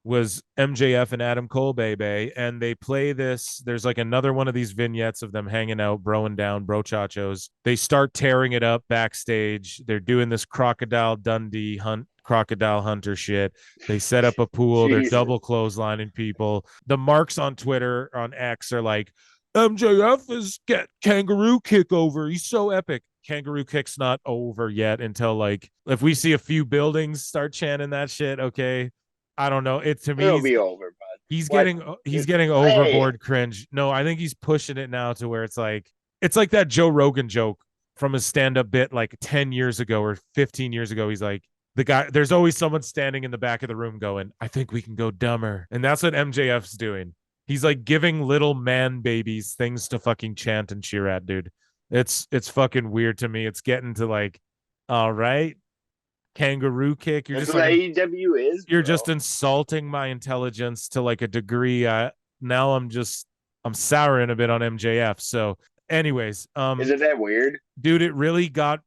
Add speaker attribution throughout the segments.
Speaker 1: was MJF and Adam Cole, baby. And they play this. There's like another one of these vignettes of them hanging out, broing down, brochachos. They start tearing it up backstage. They're doing this Crocodile Dundee crocodile hunter shit. They set up a pool. They're double clotheslining people. The marks on Twitter, on X, are like, MJF is get kangaroo kick over. He's so epic. Kangaroo kick's not over yet until like if we see a few buildings start chanting that shit. Okay, I don't know. It to me,
Speaker 2: it'll be over, bud.
Speaker 1: He's getting overboard cringe. No, I think he's pushing it now to where it's like that Joe Rogan joke from his stand-up bit like 10 years ago or 15 years ago. He's like, the guy, there's always someone standing in the back of the room going, I think we can go dumber. And that's what MJF's doing. He's like giving little man babies things to fucking chant and cheer at, dude. It's fucking weird to me. It's getting to like, all right, kangaroo kick. You're
Speaker 2: That's
Speaker 1: just
Speaker 2: what
Speaker 1: like
Speaker 2: AEW is.
Speaker 1: You're just insulting my intelligence to like a degree. Now I'm souring a bit on MJF. So, anyways,
Speaker 2: isn't that weird,
Speaker 1: dude? It really got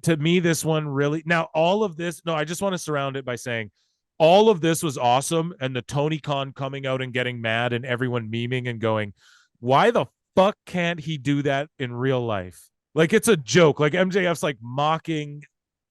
Speaker 1: to me. This one really. Now, all of this. No, I just want to surround it by saying all of this was awesome, and the Tony Khan coming out and getting mad, and everyone memeing and going, "Why the fuck can't he do that in real life?" Like it's a joke. Like MJF's like mocking.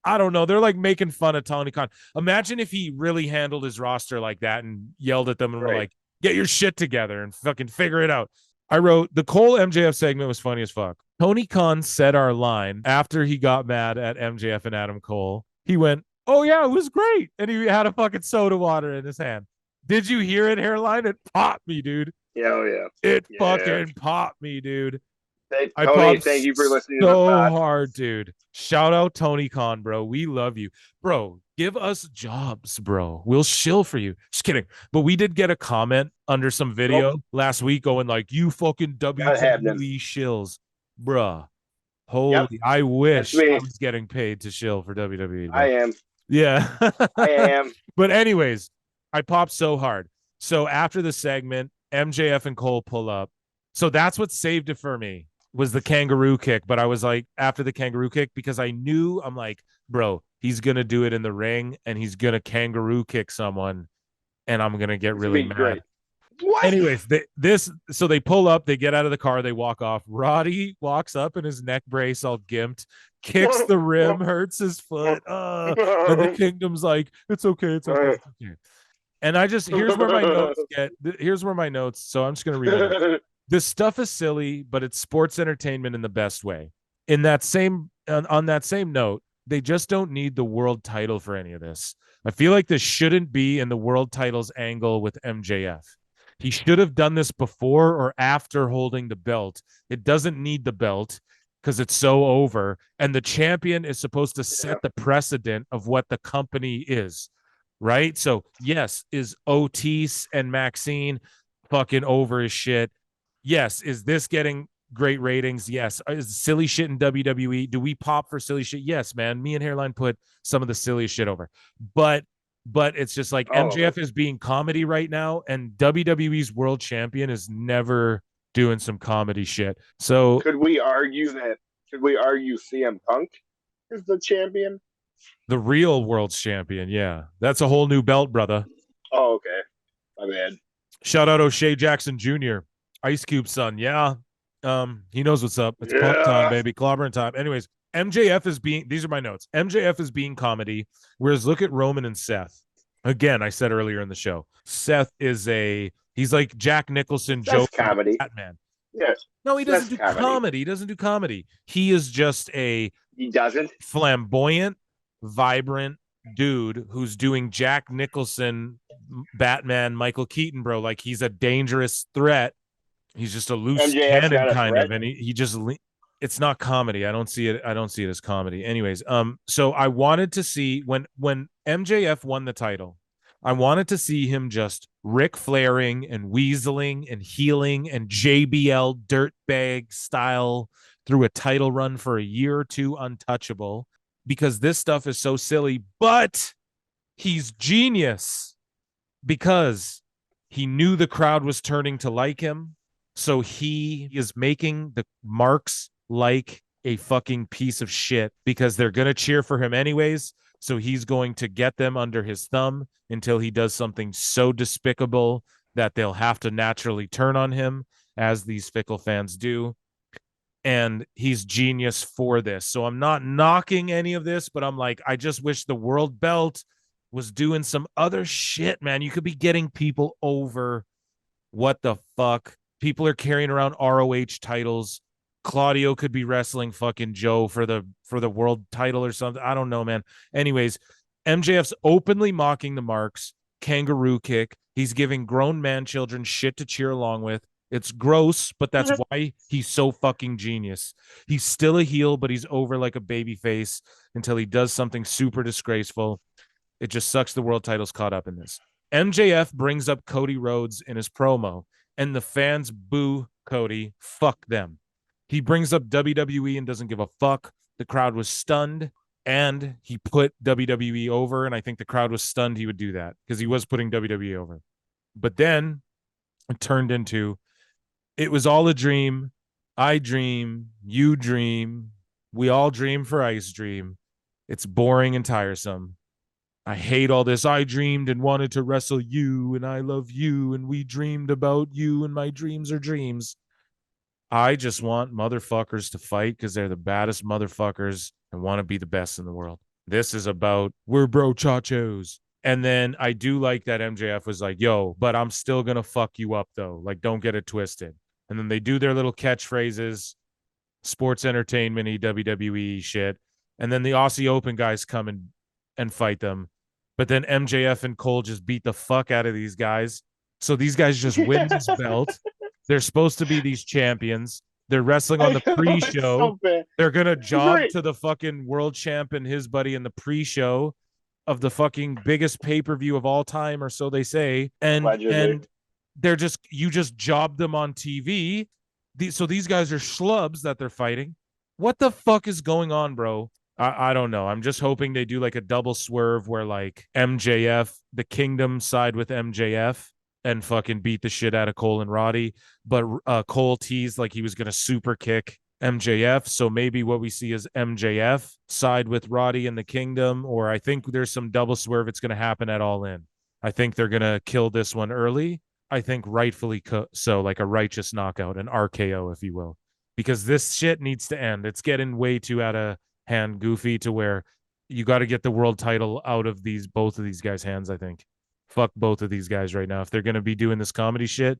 Speaker 1: I don't know. They're like making fun of Tony Khan. Imagine if he really handled his roster like that and yelled at them and were like, "Get your shit together and fucking figure it out." I wrote the Cole MJF segment was funny as fuck. Tony Khan said our line after he got mad at MJF and Adam Cole. He went, "Oh yeah, it was great," and he had a fucking soda water in his hand. Did you hear it, Hairline? It popped me, dude.
Speaker 2: Yeah, oh yeah.
Speaker 1: It fucking popped me, dude.
Speaker 2: Tony, thank you for listening to the
Speaker 1: pod. So hard, dude. Shout out Tony Khan, bro. We love you. Bro, give us jobs, bro. We'll shill for you. Just kidding. But we did get a comment under some video last week going like, you fucking WWE shills. Bruh. Holy, I wish I was getting paid to shill for WWE. Bro.
Speaker 2: I am.
Speaker 1: Yeah.
Speaker 2: I am.
Speaker 1: But anyways, I popped so hard. So after the segment, MJF and Cole pull up. So that's what saved it for me. Was the kangaroo kick, but I was like, after the kangaroo kick, because I knew, I'm like, bro, he's gonna do it in the ring and he's gonna kangaroo kick someone, and I'm gonna get really mad. Great. What? Anyways, so they pull up, they get out of the car, they walk off. Roddy walks up in his neck brace, all gimped, kicks the rim, hurts his foot. And the Kingdom's like, it's okay, it's okay, it's okay. And I just here's where my notes. So I'm just gonna read it. This stuff is silly, but it's sports entertainment in the best way. On that same note, they just don't need the world title for any of this. I feel like this shouldn't be in the world titles angle with MJF. He should have done this before or after holding the belt. It doesn't need the belt because it's so over. And the champion is supposed to set the precedent of what the company is, right? So, yes, is Otis and Maxine fucking over his shit? Yes. Is this getting great ratings? Yes. Is silly shit in WWE? Do we pop for silly shit? Yes, man. Me and Hairline put some of the silliest shit over. But it's just like MJF is being comedy right now, and WWE's world champion is never doing some comedy shit. So
Speaker 2: could we argue CM Punk is the champion?
Speaker 1: The real world's champion, yeah. That's a whole new belt, brother.
Speaker 2: Oh, okay. My bad.
Speaker 1: Shout out O'Shea Jackson Jr., Ice Cube son. Yeah. He knows what's up. It's punk time, baby. Clobbering time. Anyways, MJF is being, these are my notes. MJF is being comedy, whereas look at Roman and Seth. Again, I said earlier in the show, Seth is he's like Jack Nicholson, Joe
Speaker 2: comedy.
Speaker 1: Batman.
Speaker 2: Yes.
Speaker 1: No, he doesn't do comedy. He doesn't do comedy. He is just
Speaker 2: he doesn't
Speaker 1: flamboyant, vibrant dude who's doing Jack Nicholson, Batman, Michael Keaton, bro. Like he's a dangerous threat. He's just a loose cannon kind of, and he just it's not comedy. I don't see it as comedy. Anyways, so I wanted to see when MJF won the title, I wanted to see him just Ric Flairing and weaseling and healing and JBL dirtbag style through a title run for a year or two untouchable, because this stuff is so silly, but he's genius because he knew the crowd was turning to like him. So he is making the marks like a fucking piece of shit because they're going to cheer for him anyways. So he's going to get them under his thumb until he does something so despicable that they'll have to naturally turn on him, as these fickle fans do. And he's genius for this. So I'm not knocking any of this, but I'm like, I just wish the world belt was doing some other shit, man. You could be getting people over. What the fuck? People are carrying around ROH titles. Claudio could be wrestling fucking Joe for the world title or something. I don't know, man. Anyways, MJF's openly mocking the marks, kangaroo kick. He's giving grown man children shit to cheer along with. It's gross, but that's why he's so fucking genius. He's still a heel, but he's over like a baby face until he does something super disgraceful. It just sucks the world title's caught up in this. MJF brings up Cody Rhodes in his promo, and the fans boo Cody. Fuck them. He brings up WWE and doesn't give a fuck. The crowd was stunned, and he put WWE over, and I think the crowd was stunned he would do that because he was putting WWE over. But then it turned into, it was all a dream. I dream, you dream, we all dream for Ice Dream. It's boring and tiresome. I hate all this. I dreamed and wanted to wrestle you, and I love you, and we dreamed about you, and my dreams are dreams. I just want motherfuckers to fight because they're the baddest motherfuckers and want to be the best in the world. This is about, we're bro chachos. And then I do like that MJF was like, yo, but I'm still going to fuck you up, though. Like, don't get it twisted. And then they do their little catchphrases, sports entertainment-y, WWE shit. And then the Aussie Open guys come and fight them. But then MJF and Cole just beat the fuck out of these guys. So these guys just win this belt. They're supposed to be these champions. They're wrestling on the pre-show. So they're going to job to the fucking world champ and his buddy in the pre-show of the fucking biggest pay-per-view of all time, or so they say. And they're just, you just job them on TV. So these guys are schlubs that they're fighting. What the fuck is going on, bro? I don't know. I'm just hoping they do like a double swerve where like MJF, the Kingdom side with MJF and fucking beat the shit out of Cole and Roddy. But Cole teased like he was going to super kick MJF. So maybe what we see is MJF side with Roddy and the Kingdom, or I think there's some double swerve. It's going to happen at All In. I think they're going to kill this one early. I think rightfully so, like a righteous knockout, an RKO, if you will, because this shit needs to end. It's getting way too out of hand, goofy, to where you got to get the world title out of both of these guys' hands. I think fuck both of these guys right now. If they're going to be doing this comedy shit,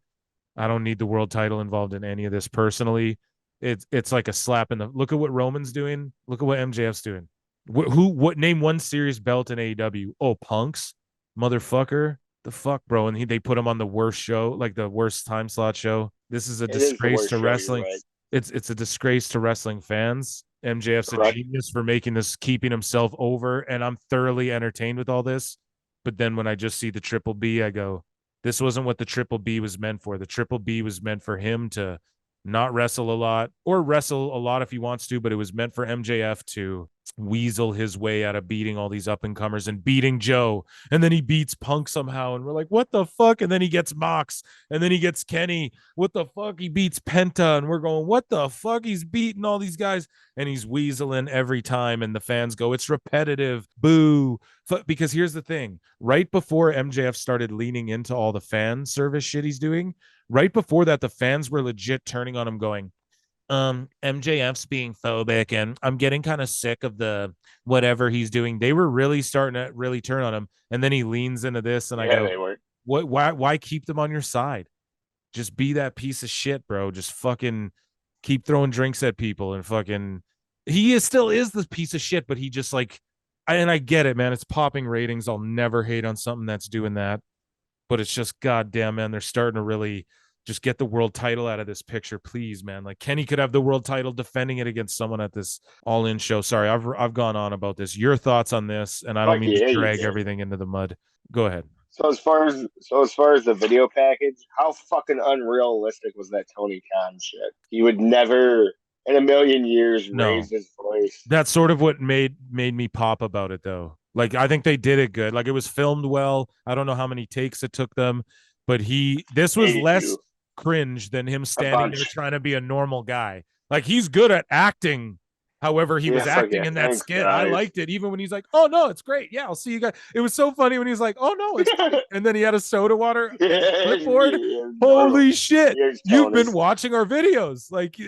Speaker 1: I don't need the world title involved in any of this personally. It's like a slap in the, look at what Roman's doing. Look at what MJF's doing. What name one serious belt in AEW? Oh, Punk's motherfucker. The fuck, bro. And they put him on the worst show, like the worst time slot show. This is a disgrace to wrestling. Right. It's a disgrace to wrestling fans. MJF's a genius for making this, keeping himself over, and I'm thoroughly entertained with all this. But then when I just see the Triple B, I go, this wasn't what the Triple B was meant for. The Triple B was meant for him to not wrestle a lot, or wrestle a lot if he wants to, but it was meant for MJF to weasel his way out of beating all these up-and-comers and beating Joe. And then he beats Punk somehow, and we're like, what the fuck? And then he gets Mox, and then he gets Kenny. What the fuck? He beats Penta, and we're going, what the fuck? He's beating all these guys, and he's weaseling every time, and the fans go, it's repetitive. Boo. Because here's the thing. Right before MJF started leaning into all the fan service shit he's doing, right before that, the fans were legit turning on him going, MJF's being phobic and I'm getting kind of sick of the whatever he's doing. They were really starting to really turn on him. And then he leans into this and I go, why keep them on your side? Just be that piece of shit, bro. Just fucking keep throwing drinks at people and fucking, still is this piece of shit, but he just like, and I get it, man. It's popping ratings. I'll never hate on something that's doing that. But it's just, goddamn, man, they're starting to really just get the world title out of this picture, please, man. Like Kenny could have the world title defending it against someone at this All In show. Sorry, I've gone on about this. Your thoughts on this, and I don't mean to drag everything into the mud. Go ahead.
Speaker 2: So as far as the video package, how fucking unrealistic was that Tony Khan shit? He would never in a million years raise his voice.
Speaker 1: That's sort of what made me pop about it, though. Like, I think they did it good. Like, it was filmed well. I don't know how many takes it took them, but this was less cringe than him standing there trying to be a normal guy. Like, he's good at acting However, he was acting in that
Speaker 2: thanks,
Speaker 1: skit.
Speaker 2: guys.
Speaker 1: I liked it, even when he's like, "Oh no, it's great. Yeah, I'll see you guys." It was so funny when he's like, "Oh no, it's great," and then he had a soda water and a clipboard. Holy shit! You've been watching our videos, like.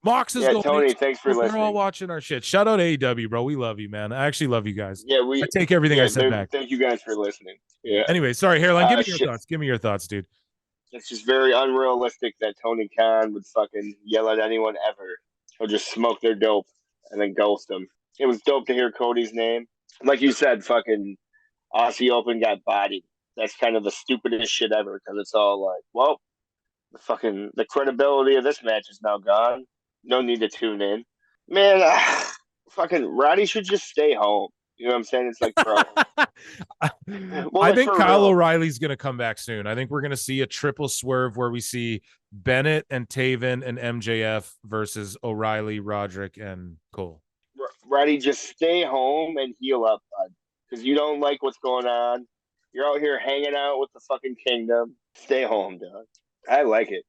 Speaker 1: Mox is going.
Speaker 2: Tony, thanks for listening.
Speaker 1: We're all watching our shit. Shout out AEW, bro. We love you, man. I actually love you guys.
Speaker 2: Yeah,
Speaker 1: I take everything I said back.
Speaker 2: Thank you guys for listening. Yeah.
Speaker 1: Anyway, sorry, Hairline. Give me your thoughts. Give me your thoughts, dude.
Speaker 2: It's just very unrealistic that Tony Khan would fucking yell at anyone ever. He'll just smoke their dope and then ghost them. It was dope to hear Cody's name. Like you said, fucking Aussie Open got bodied. That's kind of the stupidest shit ever because it's all like, well, the credibility of this match is now gone. No need to tune in. Man, fucking Roddy should just stay home. You know what I'm saying? It's like, bro.
Speaker 1: I think Kyle O'Reilly's going to come back soon. I think we're going to see a triple swerve where we see Bennett and Taven and MJF versus O'Reilly, Roderick, and Cole.
Speaker 2: Roddy, just stay home and heal up, bud. Because you don't like what's going on. You're out here hanging out with the fucking kingdom. Stay home, dog. I like it.